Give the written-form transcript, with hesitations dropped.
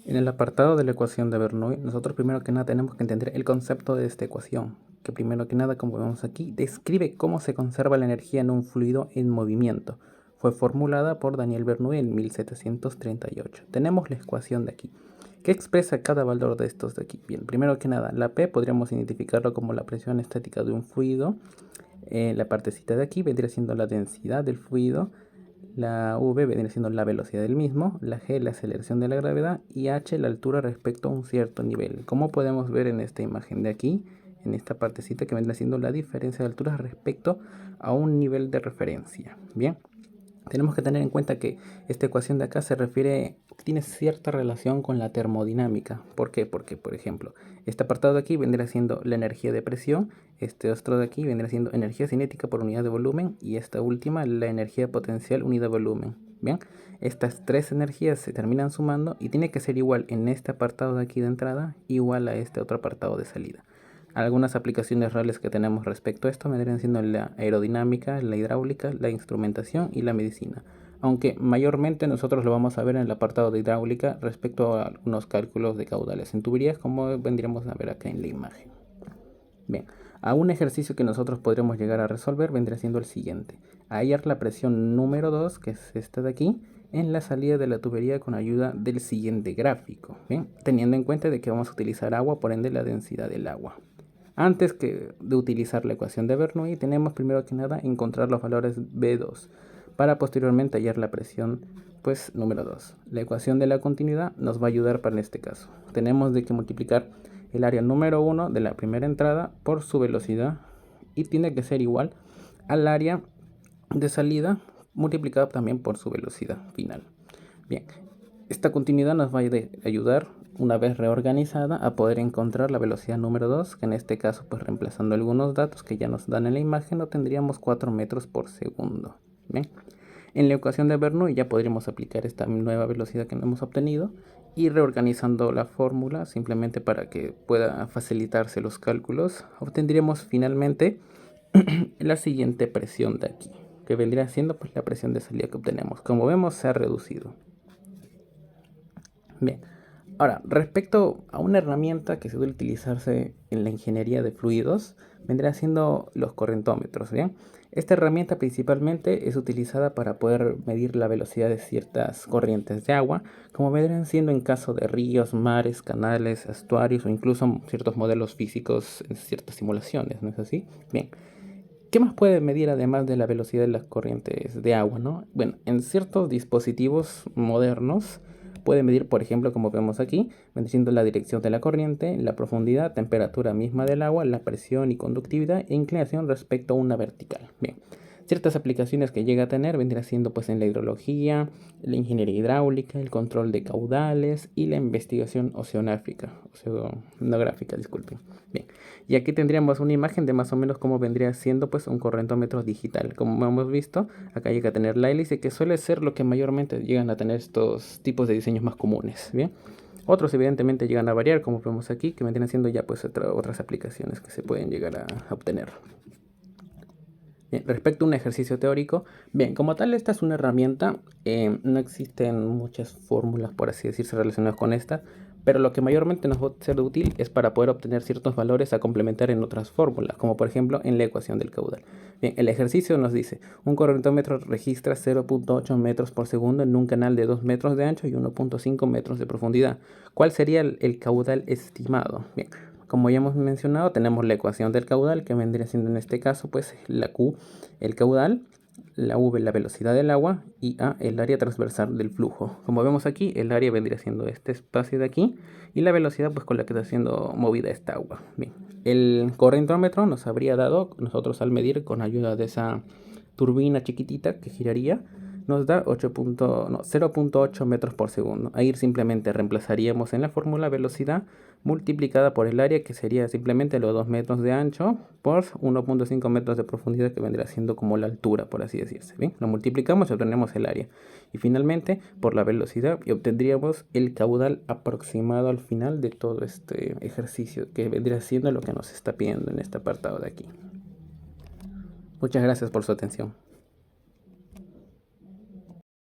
En el apartado de la ecuación de Bernoulli, nosotros primero que nada tenemos que entender el concepto de esta ecuación, que primero que nada, como vemos aquí, describe cómo se conserva la energía en un fluido en movimiento. Fue formulada por Daniel Bernoulli en 1738. Tenemos la ecuación de aquí. ¿Qué expresa cada valor de estos de aquí? Bien, primero que nada, la P podríamos identificarlo como la presión estática de un fluido. La partecita de aquí vendría siendo la densidad del fluido. La V viene siendo la velocidad del mismo, la G la aceleración de la gravedad y H la altura respecto a un cierto nivel. Como podemos ver en esta imagen de aquí, en esta partecita que vendrá siendo la diferencia de alturas respecto a un nivel de referencia. Bien, tenemos que tener en cuenta que esta ecuación de acá tiene cierta relación con la termodinámica. ¿Por qué? Porque, por ejemplo, este apartado de aquí vendrá siendo la energía de presión, este otro de aquí vendrá siendo energía cinética por unidad de volumen y esta última la energía potencial unidad de volumen. Bien, estas tres energías se terminan sumando y tiene que ser igual en este apartado de aquí de entrada, igual a este otro apartado de salida. Algunas aplicaciones reales que tenemos respecto a esto vendrían siendo la aerodinámica, la hidráulica, la instrumentación y la medicina. Aunque mayormente nosotros lo vamos a ver en el apartado de hidráulica respecto a algunos cálculos de caudales en tuberías, como vendríamos a ver acá en la imagen. Bien, a un ejercicio que nosotros podremos llegar a resolver vendría siendo el siguiente. Hallar la presión número 2, que es esta de aquí, en la salida de la tubería con ayuda del siguiente gráfico. Bien, teniendo en cuenta de que vamos a utilizar agua, por ende la densidad del agua. Antes de utilizar la ecuación de Bernoulli, tenemos primero que nada encontrar los valores B2 para posteriormente hallar la presión número 2. La ecuación de la continuidad nos va a ayudar para este caso. Tenemos de que multiplicar el área número 1 de la primera entrada por su velocidad y tiene que ser igual al área de salida multiplicado también por su velocidad final. Bien, esta continuidad nos va a ayudar, una vez reorganizada, a poder encontrar la velocidad número 2, que en este caso, reemplazando algunos datos que ya nos dan en la imagen, tendríamos 4 metros por segundo. Bien, en la ecuación de Bernoulli ya podríamos aplicar esta nueva velocidad que hemos obtenido y reorganizando la fórmula simplemente para que pueda facilitarse los cálculos, obtendríamos finalmente la siguiente presión de aquí, que vendría siendo la presión de salida que obtenemos. Como vemos, se ha reducido. Bien, ahora, respecto a una herramienta que suele utilizarse en la ingeniería de fluidos, vendrá siendo los correntómetros, ¿bien? Esta herramienta principalmente es utilizada para poder medir la velocidad de ciertas corrientes de agua, como vendrán siendo en caso de ríos, mares, canales, estuarios o incluso ciertos modelos físicos en ciertas simulaciones, ¿no es así? Bien, ¿qué más puede medir además de la velocidad de las corrientes de agua, no? Bueno, en ciertos dispositivos modernos puede medir, por ejemplo, como vemos aquí, siendo la dirección de la corriente, la profundidad, temperatura misma del agua, la presión y conductividad e inclinación respecto a una vertical. Bien, ciertas aplicaciones que llega a tener vendrá siendo en la hidrología, la ingeniería hidráulica, el control de caudales y la investigación oceanográfica, disculpen. Bien, y aquí tendríamos una imagen de más o menos cómo vendría siendo un correntómetro digital. Como hemos visto, acá llega a tener la hélice, que suele ser lo que mayormente llegan a tener estos tipos de diseños más comunes. Bien, otros evidentemente llegan a variar, como vemos aquí, que vendrían siendo ya otras aplicaciones que se pueden llegar a obtener. Bien, respecto a un ejercicio teórico, bien, como tal esta es una herramienta, no existen muchas fórmulas, por así decirse, relacionadas con esta, pero lo que mayormente nos va a ser útil es para poder obtener ciertos valores a complementar en otras fórmulas, como por ejemplo en la ecuación del caudal. Bien, el ejercicio nos dice, un correntómetro registra 0.8 metros por segundo en un canal de 2 metros de ancho y 1.5 metros de profundidad. ¿Cuál sería el caudal estimado? Bien, como ya hemos mencionado, tenemos la ecuación del caudal, que vendría siendo en este caso la Q, el caudal, la V, la velocidad del agua, y A, el área transversal del flujo. Como vemos aquí, el área vendría siendo este espacio de aquí, y la velocidad con la que está siendo movida esta agua. Bien, el correntómetro nos habría dado, nosotros al medir con ayuda de esa turbina chiquitita que giraría, nos da 0.8 metros por segundo. Ahí simplemente reemplazaríamos en la fórmula velocidad multiplicada por el área, que sería simplemente los 2 metros de ancho por 1.5 metros de profundidad, que vendría siendo como la altura, por así decirse. Bien, lo multiplicamos y obtenemos el área. Y finalmente por la velocidad y obtendríamos el caudal aproximado al final de todo este ejercicio, que vendría siendo lo que nos está pidiendo en este apartado de aquí. Muchas gracias por su atención.